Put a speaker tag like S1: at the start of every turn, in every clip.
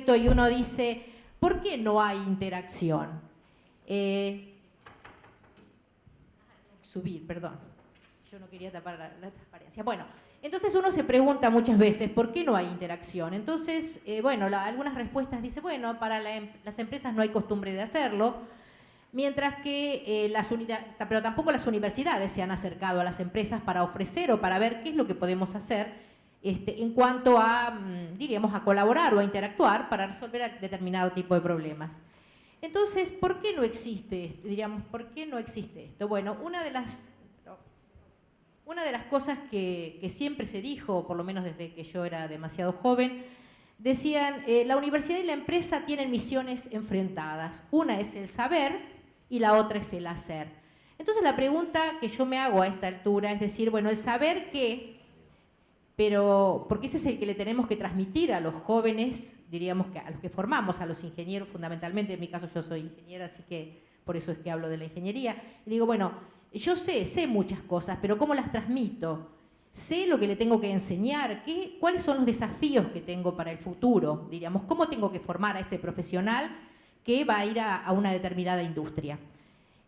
S1: respecto y uno dice, ¿por qué no hay interacción? Subir, perdón. Yo no quería tapar la transparencia. Bueno, entonces uno se pregunta muchas veces, ¿por qué no hay interacción? Entonces, bueno, algunas respuestas dicen, bueno, para las empresas no hay costumbre de hacerlo, mientras que pero tampoco las universidades se han acercado a las empresas para ofrecer o para ver qué es lo que podemos hacer en cuanto a, diríamos, a colaborar o a interactuar para resolver determinado tipo de problemas. Entonces, ¿por qué no existe esto? Diríamos, ¿por qué no existe esto? Bueno, una de las cosas que siempre se dijo, por lo menos desde que yo era demasiado joven, decían, la universidad y la empresa tienen misiones enfrentadas. Una es el saber y la otra es el hacer. Entonces la pregunta que yo me hago a esta altura es decir, bueno, el saber qué, pero porque ese es el que le tenemos que transmitir a los jóvenes, diríamos que a los que formamos, a los ingenieros fundamentalmente, en mi caso yo soy ingeniera, así que por eso es que hablo de la ingeniería, y digo, bueno, yo sé muchas cosas, pero ¿cómo las transmito? Sé lo que le tengo que enseñar, cuáles son los desafíos que tengo para el futuro, diríamos, cómo tengo que formar a ese profesional que va a ir a una determinada industria.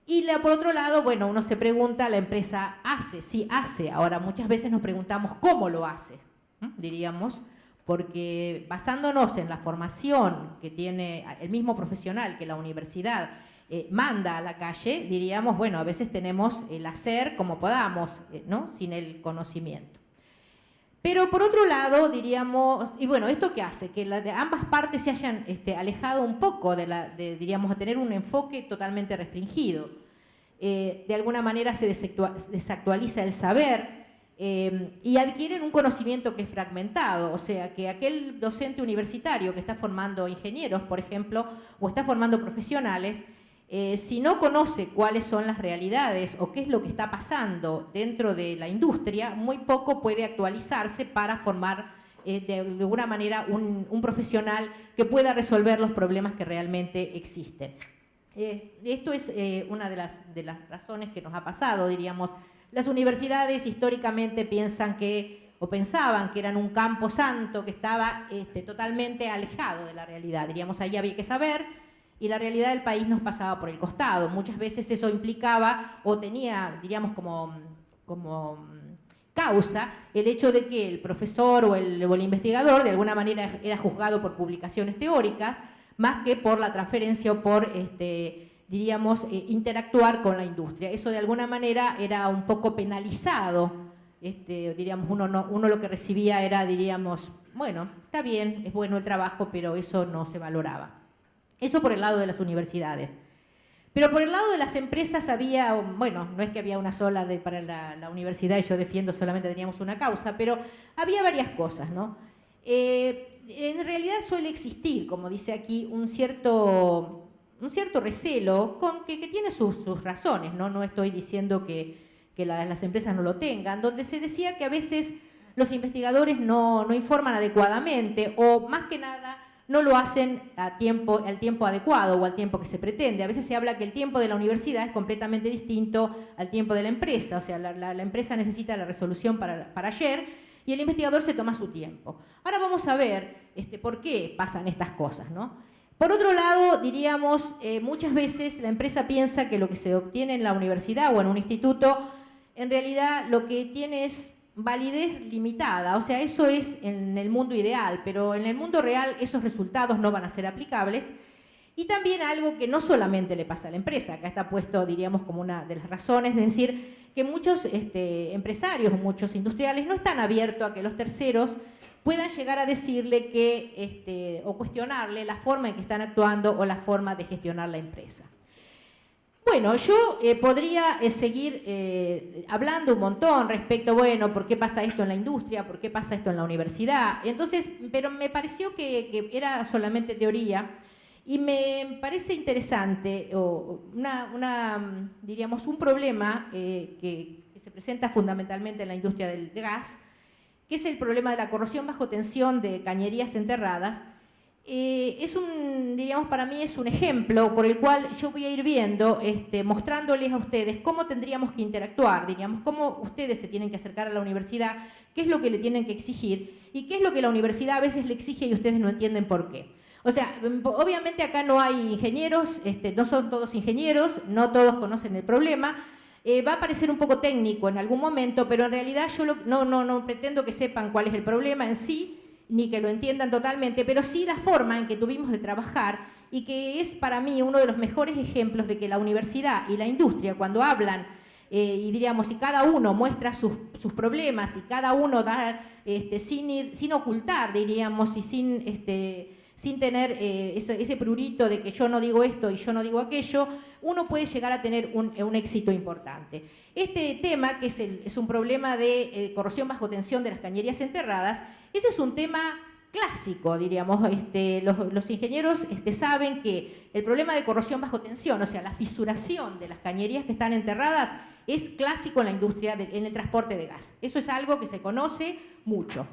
S1: Y por otro lado, bueno, uno se pregunta, la empresa hace, sí hace, ahora muchas veces nos preguntamos cómo lo hace, diríamos, porque basándonos en la formación que tiene el mismo profesional que la universidad manda a la calle, diríamos, bueno, a veces tenemos el hacer como podamos, ¿no? Sin el conocimiento. Pero por otro lado, diríamos, y bueno, ¿esto qué hace? Que ambas partes se hayan alejado un poco diríamos, a tener un enfoque totalmente restringido. De alguna manera se desactualiza el saber y adquieren un conocimiento que es fragmentado, o sea, que aquel docente universitario que está formando ingenieros, por ejemplo, o está formando profesionales, si no conoce cuáles son las realidades o qué es lo que está pasando dentro de la industria, muy poco puede actualizarse para formar de alguna manera un profesional que pueda resolver los problemas que realmente existen. Esto es una de las razones que nos ha pasado, diríamos. Las universidades históricamente pensaban que eran un campo santo que estaba totalmente alejado de la realidad. Diríamos, ahí había que saber, y la realidad del país nos pasaba por el costado. Muchas veces eso implicaba o tenía, diríamos, como causa el hecho de que el profesor o el investigador de alguna manera era juzgado por publicaciones teóricas más que por la transferencia o por, diríamos, interactuar con la industria. Eso de alguna manera era un poco penalizado. Diríamos, uno lo que recibía era, diríamos, bueno, está bien, es bueno el trabajo, pero eso no se valoraba. Eso por el lado de las universidades. Pero por el lado de las empresas había, bueno, no es que había una sola para la universidad y yo defiendo solamente teníamos una causa, pero había varias cosas, ¿no? En realidad suele existir, como dice aquí, un cierto recelo que tiene sus razones, ¿no? No estoy diciendo que las empresas no lo tengan, donde se decía que a veces los investigadores no informan adecuadamente o más que nada no lo hacen al tiempo adecuado o al tiempo que se pretende. A veces se habla que el tiempo de la universidad es completamente distinto al tiempo de la empresa, o sea, la empresa necesita la resolución para ayer y el investigador se toma su tiempo. Ahora vamos a ver por qué pasan estas cosas, ¿no? Por otro lado, diríamos, muchas veces la empresa piensa que lo que se obtiene en la universidad o en un instituto, en realidad lo que tiene es validez limitada, o sea, eso es en el mundo ideal, pero en el mundo real esos resultados no van a ser aplicables. Y también algo que no solamente le pasa a la empresa, acá está puesto, diríamos, como una de las razones, es decir, que muchos empresarios, muchos industriales no están abiertos a que los terceros puedan llegar a decirle que, o cuestionarle la forma en que están actuando o la forma de gestionar la empresa. Bueno, yo podría seguir hablando un montón respecto, bueno, ¿por qué pasa esto en la industria? ¿Por qué pasa esto en la universidad? Entonces, pero me pareció que era solamente teoría y me parece interesante, diríamos, un problema que se presenta fundamentalmente en la industria del gas, que es el problema de la corrosión bajo tensión de cañerías enterradas. Diríamos, para mí es un ejemplo por el cual yo voy a ir viendo, mostrándoles a ustedes cómo tendríamos que interactuar, diríamos, cómo ustedes se tienen que acercar a la universidad, qué es lo que le tienen que exigir y qué es lo que la universidad a veces le exige y ustedes no entienden por qué. O sea, obviamente acá no hay ingenieros, no son todos ingenieros, no todos conocen el problema. Va a parecer un poco técnico en algún momento, pero en realidad yo no pretendo que sepan cuál es el problema en sí, ni que lo entiendan totalmente, pero sí la forma en que tuvimos de trabajar y que es para mí uno de los mejores ejemplos de que la universidad y la industria, cuando hablan y diríamos, si cada uno muestra sus problemas y cada uno da sin ocultar, diríamos, y sin tener ese prurito de que yo no digo esto y yo no digo aquello, uno puede llegar a tener un éxito importante. Este tema, que es un problema de corrosión bajo tensión de las cañerías enterradas, ese es un tema clásico, diríamos. Los ingenieros saben que el problema de corrosión bajo tensión, o sea, la fisuración de las cañerías que están enterradas, es clásico en la industria, en el transporte de gas. Eso es algo que se conoce mucho,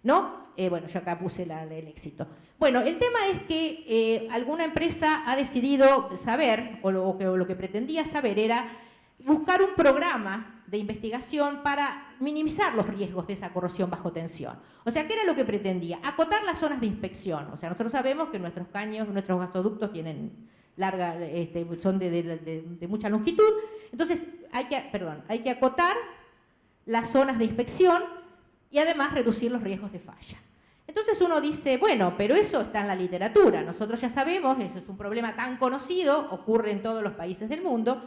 S1: ¿no? Bueno, yo acá puse el éxito. Bueno, el tema es que alguna empresa ha decidido saber, o lo que pretendía saber era buscar un programa de investigación para minimizar los riesgos de esa corrosión bajo tensión. O sea, ¿qué era lo que pretendía? Acotar las zonas de inspección. O sea, nosotros sabemos que nuestros caños, nuestros gasoductos tienen son de mucha longitud. Entonces, hay que acotar las zonas de inspección y además reducir los riesgos de falla. Entonces uno dice, bueno, pero eso está en la literatura, nosotros ya sabemos, eso es un problema tan conocido, ocurre en todos los países del mundo,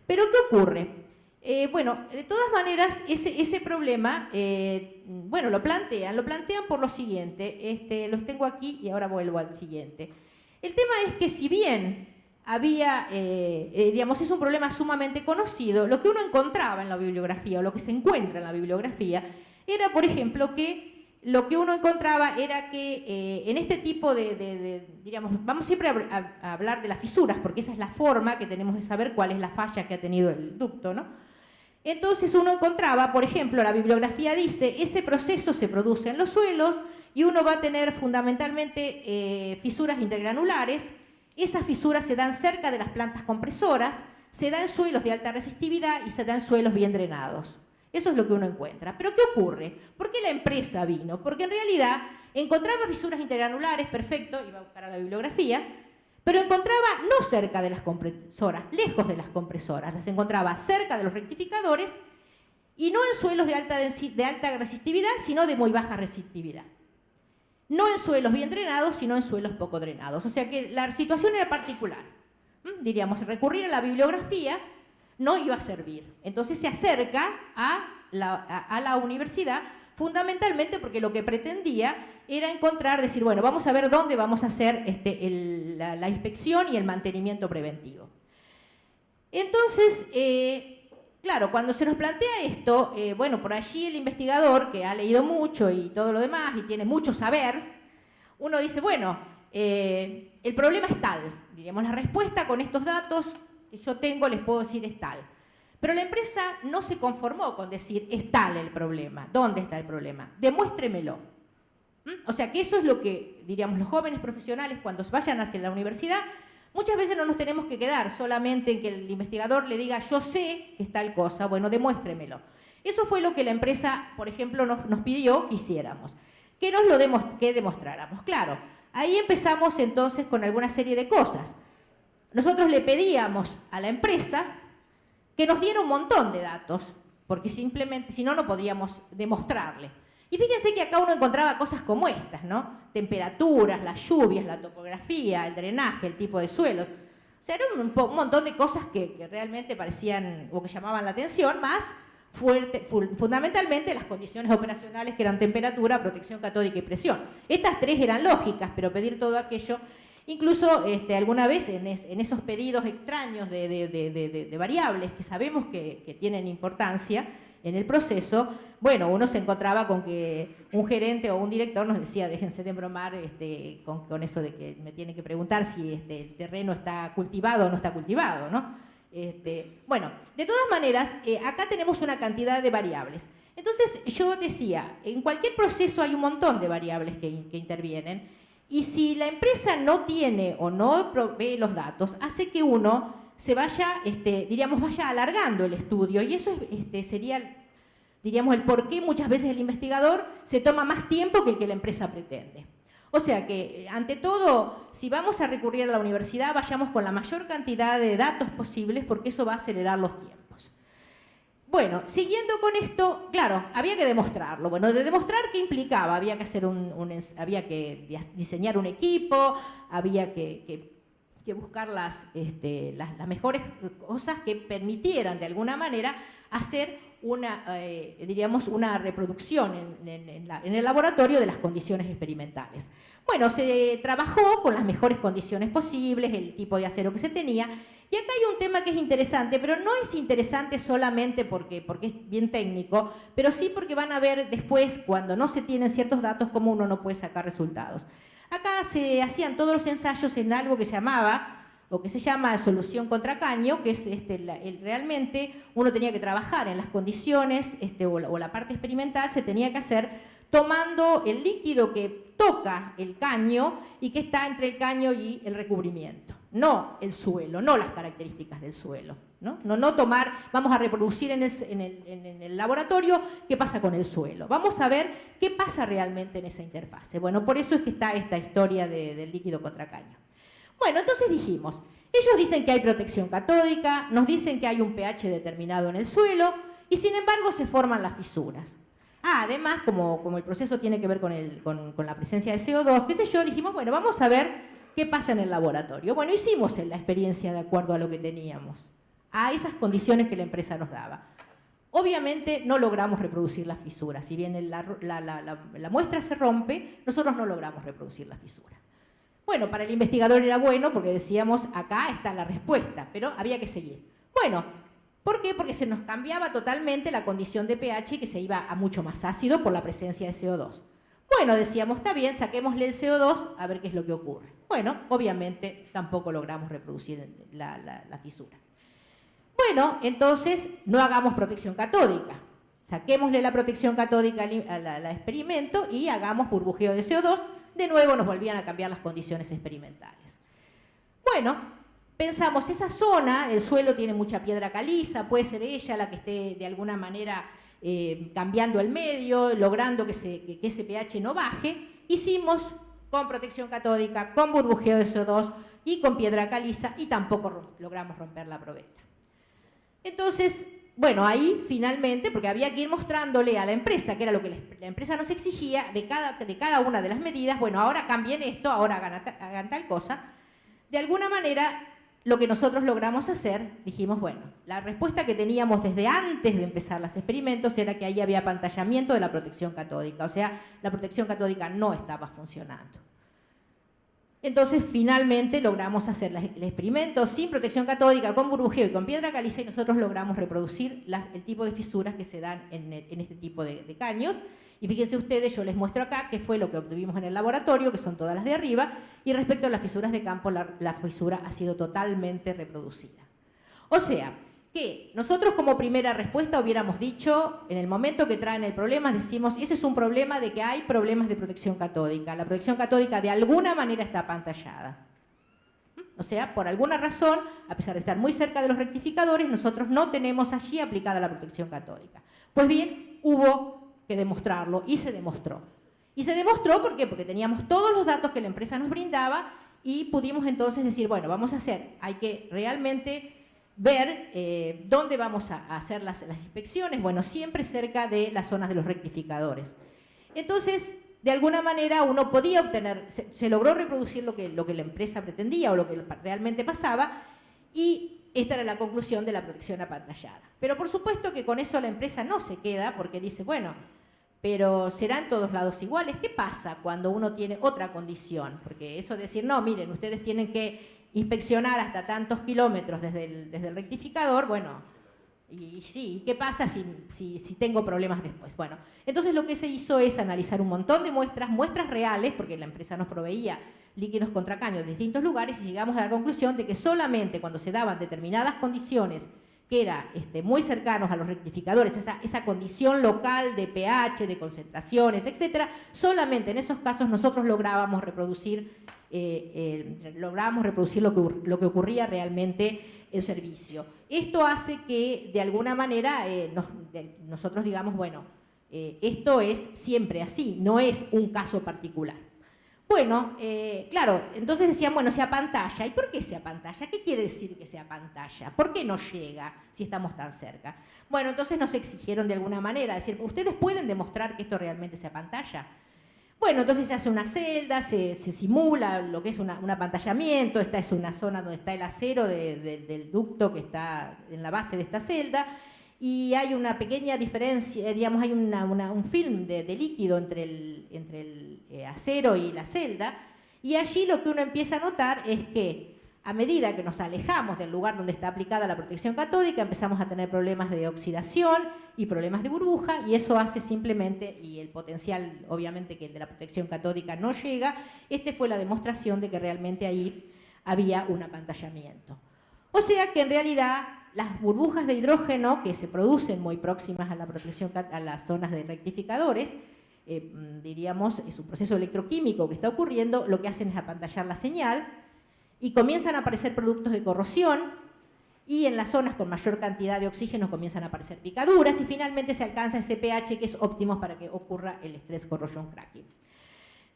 S1: pero ¿qué ocurre? Bueno, de todas maneras, ese problema, bueno, lo plantean por lo siguiente, los tengo aquí y ahora vuelvo al siguiente. El tema es que si bien había, digamos, es un problema sumamente conocido, lo que uno encontraba en la bibliografía, o lo que se encuentra en la bibliografía, era, por ejemplo, que lo que uno encontraba era que en este tipo diríamos, vamos siempre a hablar de las fisuras, porque esa es la forma que tenemos de saber cuál es la falla que ha tenido el ducto, ¿no? Entonces uno encontraba, por ejemplo, la bibliografía dice, ese proceso se produce en los suelos y uno va a tener fundamentalmente fisuras intergranulares. Esas fisuras se dan cerca de las plantas compresoras, se dan en suelos de alta resistividad y se dan en suelos bien drenados. Eso es lo que uno encuentra. ¿Pero qué ocurre? ¿Por qué la empresa vino? Porque en realidad encontraba fisuras intergranulares, perfecto, iba a buscar a la bibliografía, pero encontraba no cerca de las compresoras, lejos de las compresoras, las encontraba cerca de los rectificadores y no en suelos de alta resistividad, sino de muy baja resistividad. No en suelos bien drenados, sino en suelos poco drenados. O sea que la situación era particular. Diríamos, recurrir a la bibliografía no iba a servir. Entonces se acerca a la universidad fundamentalmente porque lo que pretendía era encontrar, decir, bueno, vamos a ver dónde vamos a hacer la inspección y el mantenimiento preventivo. Entonces, claro, cuando se nos plantea esto, bueno, por allí el investigador, que ha leído mucho y todo lo demás, y tiene mucho saber, uno dice, bueno, el problema es tal, diríamos, la respuesta con estos datos que yo tengo les puedo decir es tal. Pero la empresa no se conformó con decir es tal el problema. ¿Dónde está el problema? Demuéstremelo. O sea que eso es lo que, diríamos, los jóvenes profesionales cuando vayan hacia la universidad, muchas veces no nos tenemos que quedar solamente en que el investigador le diga yo sé que es tal cosa, bueno, demuéstremelo. Eso fue lo que la empresa, por ejemplo, nos pidió que hiciéramos, que demostráramos. Claro, ahí empezamos entonces con alguna serie de cosas. Nosotros le pedíamos a la empresa que nos diera un montón de datos, porque simplemente, si no, no podíamos demostrarle. Y fíjense que acá uno encontraba cosas como estas, ¿no? Temperaturas, las lluvias, la topografía, el drenaje, el tipo de suelos. O sea, era un montón de cosas que realmente parecían, o que llamaban la atención, más fundamentalmente las condiciones operacionales que eran temperatura, protección catódica y presión. Estas tres eran lógicas, pero pedir todo aquello... Incluso alguna vez en esos pedidos extraños de variables que sabemos que tienen importancia en el proceso, bueno, uno se encontraba con que un gerente o un director nos decía, déjense de bromar con eso de que me tienen que preguntar si el terreno está cultivado o no está cultivado, ¿no? Bueno, de todas maneras, acá tenemos una cantidad de variables. Entonces, yo decía, en cualquier proceso hay un montón de variables que intervienen. Y si la empresa no tiene o no provee los datos, hace que uno se vaya, diríamos, vaya alargando el estudio. Y eso sería, diríamos, el por qué muchas veces el investigador se toma más tiempo que el que la empresa pretende. O sea que, ante todo, si vamos a recurrir a la universidad, vayamos con la mayor cantidad de datos posibles, porque eso va a acelerar los tiempos. Bueno, siguiendo con esto, claro, había que demostrarlo. Bueno, de demostrar, ¿qué implicaba? Había que hacer había que diseñar un equipo, había que buscar las mejores cosas que permitieran, de alguna manera, hacer diríamos, una reproducción en el laboratorio de las condiciones experimentales. Bueno, se trabajó con las mejores condiciones posibles, el tipo de acero que se tenía, y acá hay un tema que es interesante, pero no es interesante solamente porque es bien técnico, pero sí porque van a ver después, cuando no se tienen ciertos datos, cómo uno no puede sacar resultados. Acá se hacían todos los ensayos en algo que se llamaba, o que se llama solución contra caño, que es realmente uno tenía que trabajar en las condiciones, o la parte experimental se tenía que hacer tomando el líquido que toca el caño y que está entre el caño y el recubrimiento, no el suelo, no las características del suelo. No tomar, vamos a reproducir en el laboratorio qué pasa con el suelo. Vamos a ver qué pasa realmente en esa interfase. Bueno, por eso es que está esta historia del líquido contra caño. Bueno, entonces dijimos, ellos dicen que hay protección catódica, nos dicen que hay un pH determinado en el suelo y sin embargo se forman las fisuras. Además, como el proceso tiene que ver con la presencia de CO2, qué sé yo, dijimos, bueno, vamos a ver qué pasa en el laboratorio. Bueno, hicimos la experiencia de acuerdo a lo que teníamos, a esas condiciones que la empresa nos daba. Obviamente no logramos reproducir las fisuras, si bien la muestra se rompe, nosotros no logramos reproducir las fisuras. Bueno, para el investigador era bueno porque decíamos, acá está la respuesta, pero había que seguir. Bueno, ¿por qué? Porque se nos cambiaba totalmente la condición de pH, que se iba a mucho más ácido por la presencia de CO2. Bueno, decíamos, está bien, saquémosle el CO2 a ver qué es lo que ocurre. Bueno, obviamente tampoco logramos reproducir la fisura. Bueno, entonces no hagamos protección catódica. Saquémosle la protección catódica al experimento y hagamos burbujeo de CO2. De nuevo nos volvían a cambiar las condiciones experimentales. Bueno, pensamos, esa zona, el suelo tiene mucha piedra caliza, puede ser ella la que esté de alguna manera cambiando el medio, logrando que ese pH no baje. Hicimos con protección catódica, con burbujeo de CO2 y con piedra caliza y tampoco logramos romper la probeta. Entonces, bueno, ahí finalmente, porque había que ir mostrándole a la empresa, que era lo que la empresa nos exigía, de cada una de las medidas, bueno, ahora cambien esto, ahora hagan tal cosa. De alguna manera, lo que nosotros logramos hacer, dijimos, bueno, la respuesta que teníamos desde antes de empezar los experimentos era que ahí había apantallamiento de la protección catódica, o sea, la protección catódica no estaba funcionando. Entonces, finalmente logramos hacer el experimento sin protección catódica, con burbujeo y con piedra caliza, y nosotros logramos reproducir el tipo de fisuras que se dan en este tipo de caños. Y fíjense ustedes, yo les muestro acá qué fue lo que obtuvimos en el laboratorio, que son todas las de arriba, y respecto a las fisuras de campo, la fisura ha sido totalmente reproducida. O sea, que nosotros como primera respuesta hubiéramos dicho, en el momento que traen el problema, decimos, ese es un problema de que hay problemas de protección catódica. La protección catódica de alguna manera está apantallada. O sea, por alguna razón, a pesar de estar muy cerca de los rectificadores, nosotros no tenemos allí aplicada la protección catódica. Pues bien, hubo que demostrarlo y se demostró. Y se demostró, ¿por qué? Porque teníamos todos los datos que la empresa nos brindaba y pudimos entonces decir, bueno, vamos a hacer, hay que realmente ver dónde vamos a hacer las inspecciones, bueno, siempre cerca de las zonas de los rectificadores. Entonces, de alguna manera uno podía obtener, se logró reproducir lo que la empresa pretendía o lo que realmente pasaba, y esta era la conclusión de la protección apantallada. Pero por supuesto que con eso la empresa no se queda, porque dice, bueno, pero ¿será en todos lados iguales? ¿Qué pasa cuando uno tiene otra condición? Porque eso de decir, no, miren, ustedes tienen que inspeccionar hasta tantos kilómetros desde el rectificador, bueno, y sí, ¿qué pasa si tengo problemas después? Bueno, entonces lo que se hizo es analizar un montón de muestras reales, porque la empresa nos proveía líquidos contra caño de distintos lugares, y llegamos a la conclusión de que solamente cuando se daban determinadas condiciones que eran muy cercanos a los rectificadores, esa condición local de pH, de concentraciones, etcétera, solamente en esos casos nosotros lográbamos reproducir lo que ocurría realmente en servicio. Esto hace que, de alguna manera, nosotros digamos, bueno, esto es siempre así, no es un caso particular. Bueno, claro, entonces decían, bueno, se apantalla. ¿Y por qué se apantalla? ¿Qué quiere decir que se apantalla? ¿Por qué no llega si estamos tan cerca? Bueno, entonces nos exigieron de alguna manera, decir, ¿ustedes pueden demostrar que esto realmente se apantalla? Bueno, entonces se hace una celda, se simula lo que es un apantallamiento. Esta es una zona donde está el acero del ducto que está en la base de esta celda, y hay una pequeña diferencia, digamos, hay un film de líquido entre el acero y la celda, y allí lo que uno empieza a notar es que a medida que nos alejamos del lugar donde está aplicada la protección catódica, empezamos a tener problemas de oxidación y problemas de burbuja, y eso hace simplemente, y el potencial obviamente que el de la protección catódica no llega, fue la demostración de que realmente ahí había un apantallamiento. O sea que en realidad las burbujas de hidrógeno que se producen muy próximas a la protección, a las zonas de rectificadores, diríamos, es un proceso electroquímico que está ocurriendo, lo que hacen es apantallar la señal, y comienzan a aparecer productos de corrosión, y en las zonas con mayor cantidad de oxígeno comienzan a aparecer picaduras, y finalmente se alcanza ese pH que es óptimo para que ocurra el stress corrosion cracking.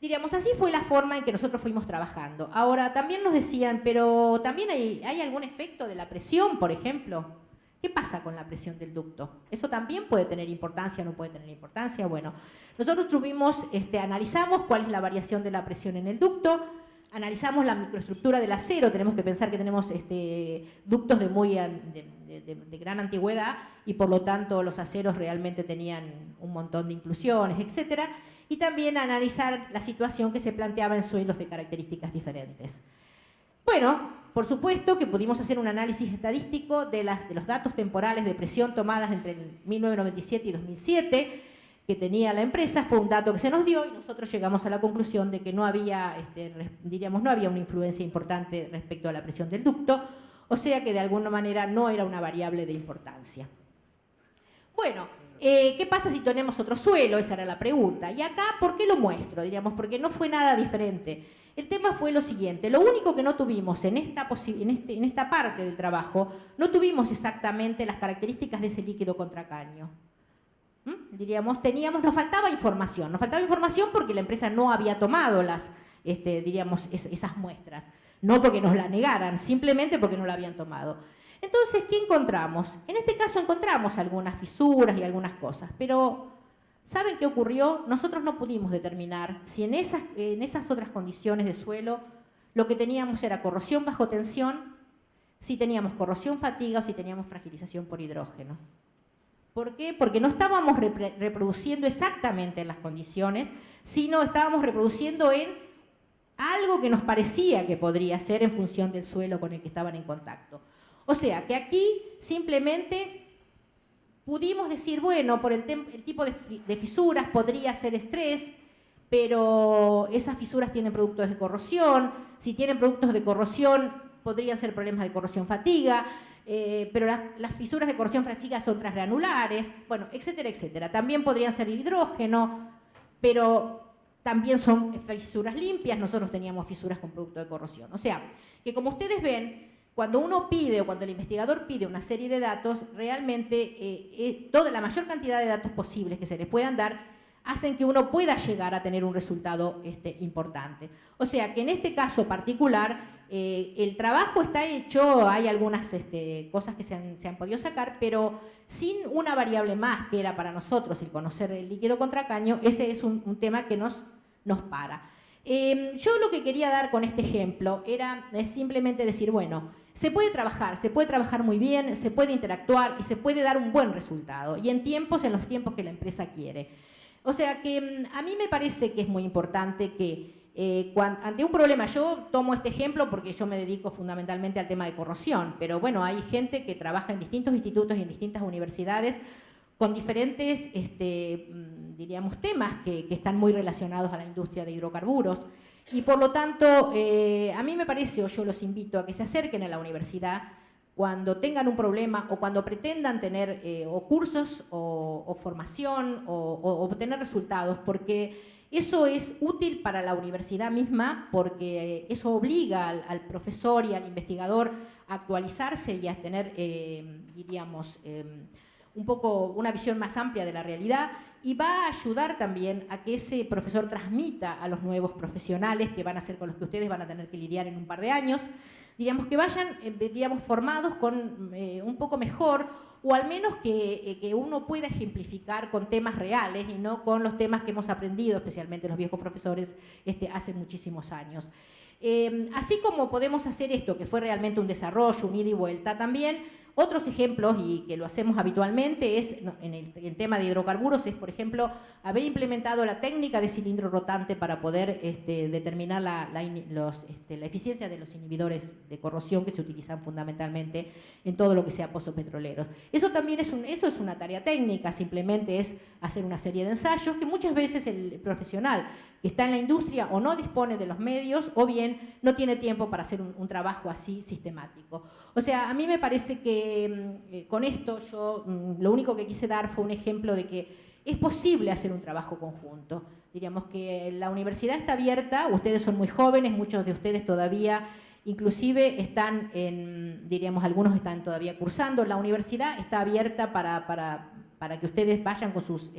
S1: Diríamos, así fue la forma en que nosotros fuimos trabajando. Ahora, también nos decían, pero también hay algún efecto de la presión, por ejemplo. ¿Qué pasa con la presión del ducto? ¿Eso también puede tener importancia o no puede tener importancia? Bueno, nosotros analizamos cuál es la variación de la presión en el ducto, analizamos la microestructura del acero. Tenemos que pensar que tenemos ductos de gran antigüedad, y por lo tanto los aceros realmente tenían un montón de inclusiones, etcétera. Y también analizar la situación que se planteaba en suelos de características diferentes. Bueno, por supuesto que pudimos hacer un análisis estadístico de los datos temporales de presión tomadas entre 1997 y 2007 que tenía la empresa. Fue un dato que se nos dio y nosotros llegamos a la conclusión de que no había, no había una influencia importante respecto a la presión del ducto, o sea que de alguna manera no era una variable de importancia. Bueno, ¿qué pasa si tenemos otro suelo? Esa era la pregunta. Y acá, ¿por qué lo muestro? Diríamos, porque no fue nada diferente. El tema fue lo siguiente: lo único que no tuvimos en esta parte del trabajo, no tuvimos exactamente las características de ese líquido contracaño. Diríamos, nos faltaba información. Nos faltaba información porque la empresa no había tomado esas muestras. No porque nos la negaran, simplemente porque no la habían tomado. Entonces, ¿qué encontramos? En este caso encontramos algunas fisuras y algunas cosas, pero ¿saben qué ocurrió? Nosotros no pudimos determinar si en esas otras condiciones de suelo lo que teníamos era corrosión bajo tensión, si teníamos corrosión fatiga o si teníamos fragilización por hidrógeno. ¿Por qué? Porque no estábamos reproduciendo exactamente en las condiciones, sino estábamos reproduciendo en algo que nos parecía que podría ser en función del suelo con el que estaban en contacto. O sea, que aquí simplemente pudimos decir, bueno, por el tipo de fisuras podría ser estrés, pero esas fisuras tienen productos de corrosión. Si tienen productos de corrosión, podrían ser problemas de corrosión fatiga, pero las fisuras de corrosión fatiga son transgranulares, bueno, etcétera, etcétera. También podrían ser hidrógeno, pero también son fisuras limpias. Nosotros teníamos fisuras con producto de corrosión. O sea, que como ustedes ven, cuando uno pide o cuando el investigador pide una serie de datos, realmente toda la mayor cantidad de datos posibles que se les puedan dar hacen que uno pueda llegar a tener un resultado importante. O sea que en este caso particular el trabajo está hecho, hay algunas cosas que se han podido sacar, pero sin una variable más que era para nosotros el conocer el líquido contracaño. Ese es un tema que nos para. Yo lo que quería dar con este ejemplo es simplemente decir, bueno, se puede trabajar muy bien, se puede interactuar y se puede dar un buen resultado, y en los tiempos que la empresa quiere. O sea que a mí me parece que es muy importante que ante un problema, yo tomo este ejemplo porque yo me dedico fundamentalmente al tema de corrosión, pero bueno, hay gente que trabaja en distintos institutos y en distintas universidades con diferentes, diríamos, temas que están muy relacionados a la industria de hidrocarburos. Y por lo tanto, a mí me parece, o yo los invito a que se acerquen a la universidad cuando tengan un problema o cuando pretendan tener o cursos o formación o obtener resultados, porque eso es útil para la universidad misma, porque eso obliga al profesor y al investigador a actualizarse y a tener, diríamos, un poco una visión más amplia de la realidad y va a ayudar también a que ese profesor transmita a los nuevos profesionales que van a ser con los que ustedes van a tener que lidiar en un par de años, digamos, que vayan, digamos, formados con un poco mejor, o al menos que uno pueda ejemplificar con temas reales y no con los temas que hemos aprendido, especialmente los viejos profesores, hace muchísimos años. Así como podemos hacer esto, que fue realmente un desarrollo, un ida y vuelta, también otros ejemplos, y que lo hacemos habitualmente, es en el tema de hidrocarburos, es por ejemplo haber implementado la técnica de cilindro rotante para poder determinar la eficiencia de los inhibidores de corrosión que se utilizan fundamentalmente en todo lo que sea pozos petroleros. Eso también es una tarea técnica, simplemente es hacer una serie de ensayos que muchas veces el profesional que está en la industria o no dispone de los medios o bien no tiene tiempo para hacer un trabajo así sistemático. O sea, a mí me parece que con esto yo lo único que quise dar fue un ejemplo de que es posible hacer un trabajo conjunto. Diríamos que la universidad está abierta, ustedes son muy jóvenes, muchos de ustedes todavía inclusive están diríamos, algunos están todavía cursando. La universidad está abierta para que ustedes vayan con sus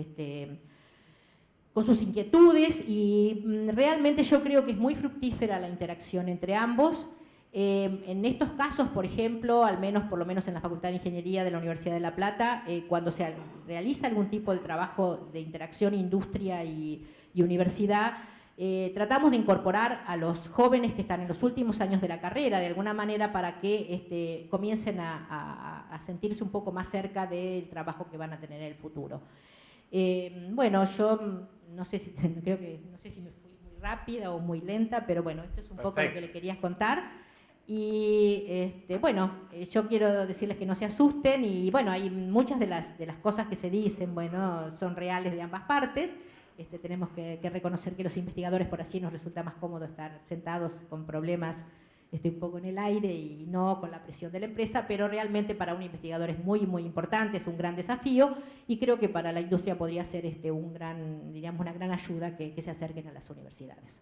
S1: inquietudes y realmente yo creo que es muy fructífera la interacción entre ambos. En estos casos, por ejemplo, por lo menos en la Facultad de Ingeniería de la Universidad de La Plata, cuando se realiza algún tipo de trabajo de interacción industria y universidad, tratamos de incorporar a los jóvenes que están en los últimos años de la carrera, de alguna manera para que comiencen a sentirse un poco más cerca del trabajo que van a tener en el futuro. Bueno, yo no sé si me fui muy rápida o muy lenta, pero bueno, esto es un poco lo que le quería contar. Y bueno, yo quiero decirles que no se asusten y bueno, hay muchas de las cosas que se dicen, bueno, son reales de ambas partes. Tenemos que reconocer que los investigadores por allí nos resulta más cómodo estar sentados con problemas un poco en el aire y no con la presión de la empresa, pero realmente para un investigador es muy, muy importante, es un gran desafío y creo que para la industria podría ser una gran ayuda que se acerquen a las universidades.